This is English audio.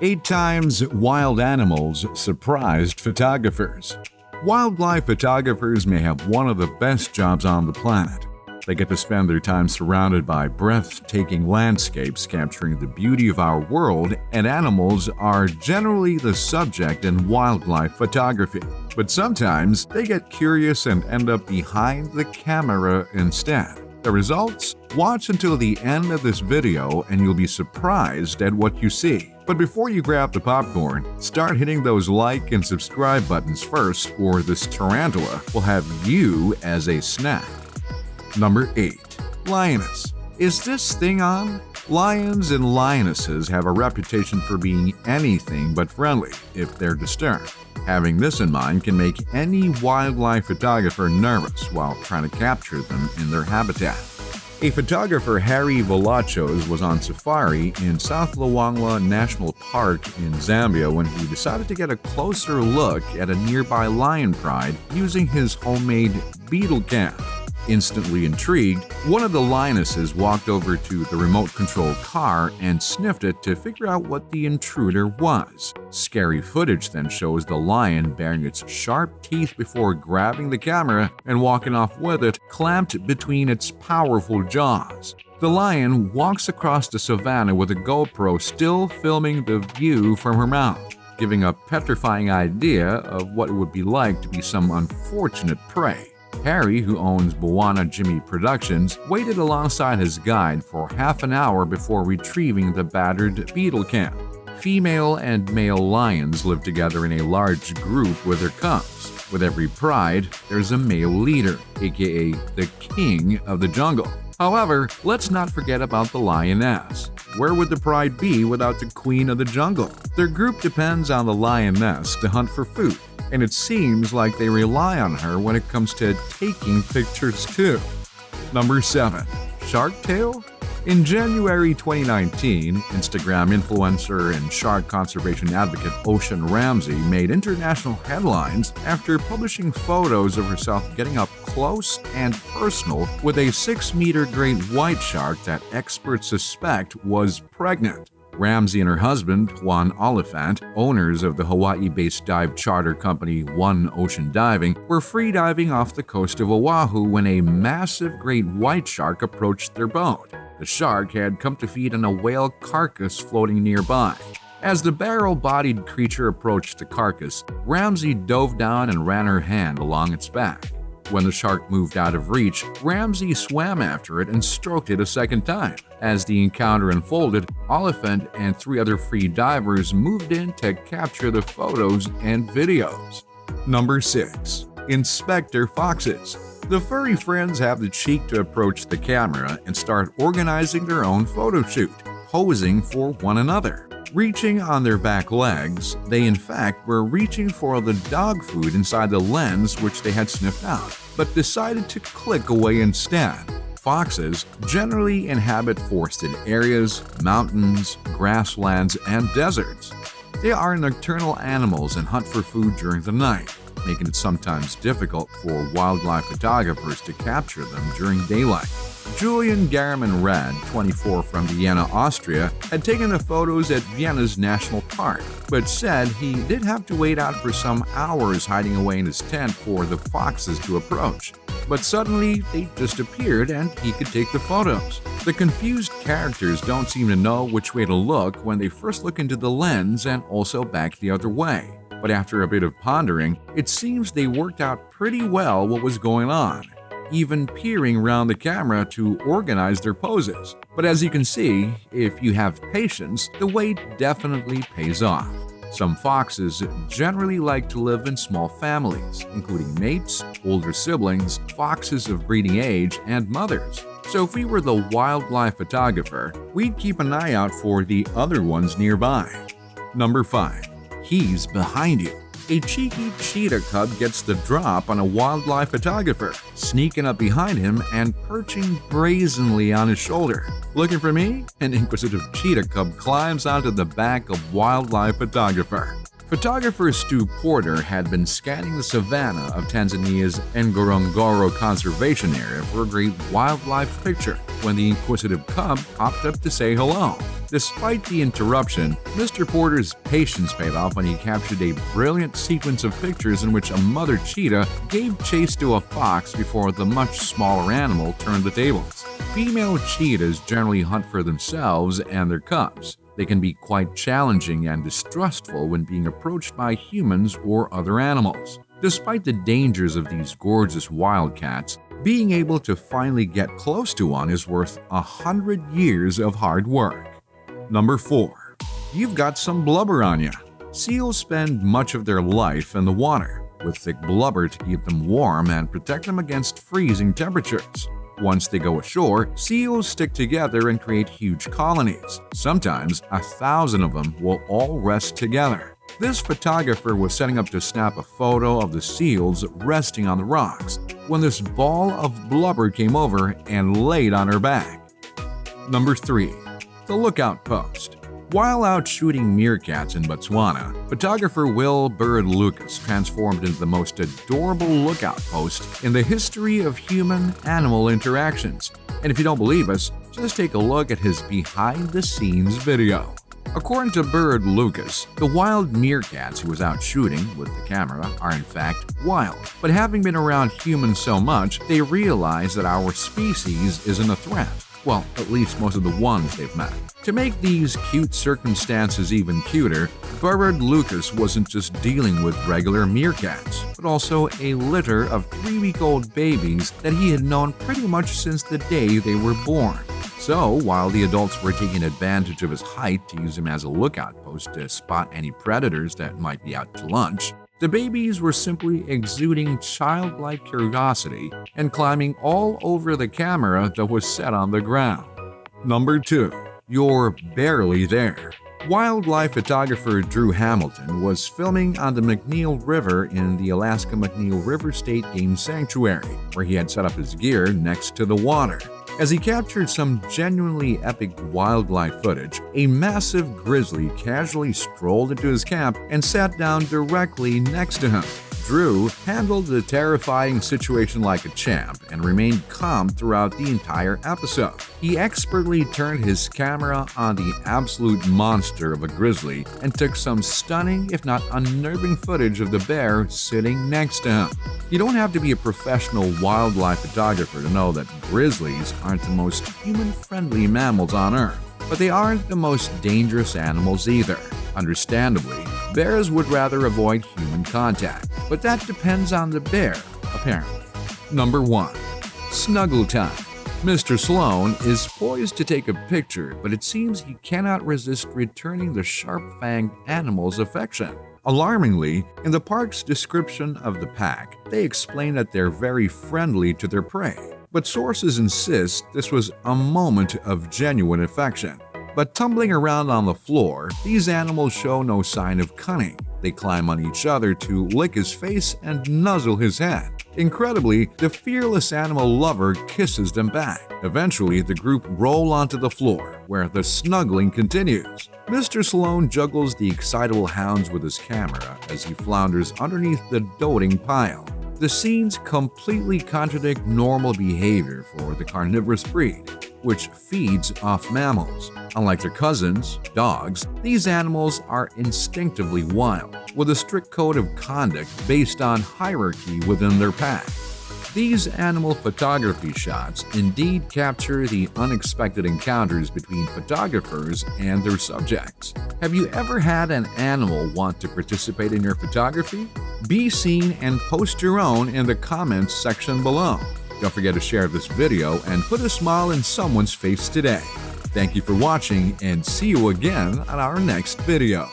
8 times wild animals surprised photographers. Wildlife photographers may have one of the best jobs on the planet. They get to spend their time surrounded by breathtaking landscapes capturing the beauty of our world, and animals are generally the subject in wildlife photography. But sometimes they get curious and end up behind the camera instead. The results? Watch until the end of this video and you'll be surprised at what you see. But before you grab the popcorn, start hitting those like and subscribe buttons first, or this tarantula will have you as a snack. Number 8. Lioness. Is this thing on? Lions and lionesses have a reputation for being anything but friendly if they're disturbed. Having this in mind can make any wildlife photographer nervous while trying to capture them in their habitat. A photographer, Harry Velachos, was on safari in South Luangwa National Park in Zambia when he decided to get a closer look at a nearby lion pride using his homemade beetle cam. Instantly intrigued, one of the lionesses walked over to the remote-controlled car and sniffed it to figure out what the intruder was. Scary footage then shows the lion baring its sharp teeth before grabbing the camera and walking off with it clamped between its powerful jaws. The lion walks across the savannah with a GoPro still filming the view from her mouth, giving a petrifying idea of what it would be like to be some unfortunate prey. Harry, who owns Bwana Jimmy Productions, waited alongside his guide for half an hour before retrieving the battered beetle cam. Female and male lions live together in a large group with their cubs. With every pride, there's a male leader, aka the king of the jungle. However, let's not forget about the lioness. Where would the pride be without the queen of the jungle? Their group depends on the lioness to hunt for food, and it seems like they rely on her when it comes to taking pictures too. Number 7. Shark Tale? In January 2019, Instagram influencer and shark conservation advocate Ocean Ramsey made international headlines after publishing photos of herself getting up close and personal with a 6-meter great white shark that experts suspect was pregnant. Ramsey and her husband, Juan Oliphant, owners of the Hawaii-based dive charter company One Ocean Diving, were freediving off the coast of Oahu when a massive great white shark approached their boat. The shark had come to feed on a whale carcass floating nearby. As the barrel-bodied creature approached the carcass, Ramsey dove down and ran her hand along its back. When the shark moved out of reach, Ramsey swam after it and stroked it a second time. As the encounter unfolded, Oliphant and 3 other free divers moved in to capture the photos and videos. Number 6. Inspector Foxes. The furry friends have the cheek to approach the camera and start organizing their own photo shoot, posing for one another. Reaching on their back legs, they in fact were reaching for the dog food inside the lens which they had sniffed out, but decided to click away instead. Foxes generally inhabit forested areas, mountains, grasslands, and deserts. They are nocturnal animals and hunt for food during the night, making it sometimes difficult for wildlife photographers to capture them during daylight. Julian Garriman Red, 24, from Vienna, Austria, had taken the photos at Vienna's National Park, but said he did have to wait out for some hours hiding away in his tent for the foxes to approach. But suddenly, they just appeared and he could take the photos. The confused characters don't seem to know which way to look when they first look into the lens and also back the other way. But after a bit of pondering, it seems they worked out pretty well what was going on, even peering around the camera to organize their poses. But as you can see, if you have patience, the wait definitely pays off. Some foxes generally like to live in small families, including mates, older siblings, foxes of breeding age, and mothers. So if we were the wildlife photographer, we'd keep an eye out for the other ones nearby. Number 5. He's behind you. A cheeky cheetah cub gets the drop on a wildlife photographer, sneaking up behind him and perching brazenly on his shoulder. Looking for me? An inquisitive cheetah cub climbs onto the back of wildlife photographer. Photographer Stu Porter had been scanning the savanna of Tanzania's Ngorongoro Conservation Area for a great wildlife picture when the inquisitive cub popped up to say hello. Despite the interruption, Mr. Porter's patience paid off when he captured a brilliant sequence of pictures in which a mother cheetah gave chase to a fox before the much smaller animal turned the tables. Female cheetahs generally hunt for themselves and their cubs. They can be quite challenging and distrustful when being approached by humans or other animals. Despite the dangers of these gorgeous wildcats, being able to finally get close to one is worth 100 years of hard work. Number 4. You've got some blubber on you. Seals spend much of their life in the water, with thick blubber to keep them warm and protect them against freezing temperatures. Once they go ashore, seals stick together and create huge colonies. Sometimes 1,000 of them will all rest together. This photographer was setting up to snap a photo of the seals resting on the rocks when this ball of blubber came over and laid on her back. Number 3. The lookout post. While out shooting meerkats in Botswana, photographer Will Bird Lucas transformed into the most adorable lookout post in the history of human-animal interactions. And if you don't believe us, just take a look at his behind-the-scenes video. According to Bird Lucas, the wild meerkats he was out shooting with the camera are in fact wild. But having been around humans so much, they realize that our species isn't a threat. Well, at least most of the ones they've met. To make these cute circumstances even cuter, Bird Lucas wasn't just dealing with regular meerkats, but also a litter of 3-week-old babies that he had known pretty much since the day they were born. So, while the adults were taking advantage of his height to use him as a lookout post to spot any predators that might be out to lunch, the babies were simply exuding childlike curiosity and climbing all over the camera that was set on the ground. Number 2. You're barely there. Wildlife photographer Drew Hamilton was filming on the McNeil River in the Alaska McNeil River State Game Sanctuary, where he had set up his gear next to the water. As he captured some genuinely epic wildlife footage, a massive grizzly casually strolled into his camp and sat down directly next to him. Drew handled the terrifying situation like a champ and remained calm throughout the entire episode. He expertly turned his camera on the absolute monster of a grizzly and took some stunning, if not unnerving footage of the bear sitting next to him. You don't have to be a professional wildlife photographer to know that grizzlies aren't the most human-friendly mammals on Earth, but they aren't the most dangerous animals either. Understandably, bears would rather avoid human contact, but that depends on the bear, apparently. Number 1. Snuggle time. Mr. Sloan is poised to take a picture, but it seems he cannot resist returning the sharp-fanged animal's affection. Alarmingly, in the park's description of the pack, they explain that they're very friendly to their prey, but sources insist this was a moment of genuine affection. But tumbling around on the floor, these animals show no sign of cunning. They climb on each other to lick his face and nuzzle his head. Incredibly, the fearless animal lover kisses them back. Eventually, the group roll onto the floor, where the snuggling continues. Mr. Sloan juggles the excitable hounds with his camera as he flounders underneath the doting pile. The scenes completely contradict normal behavior for the carnivorous breed, which feeds off mammals. Unlike their cousins, dogs, these animals are instinctively wild, with a strict code of conduct based on hierarchy within their pack. These animal photography shots indeed capture the unexpected encounters between photographers and their subjects. Have you ever had an animal want to participate in your photography? Be seen and post your own in the comments section below. Don't forget to share this video and put a smile in someone's face today. Thank you for watching and see you again on our next video.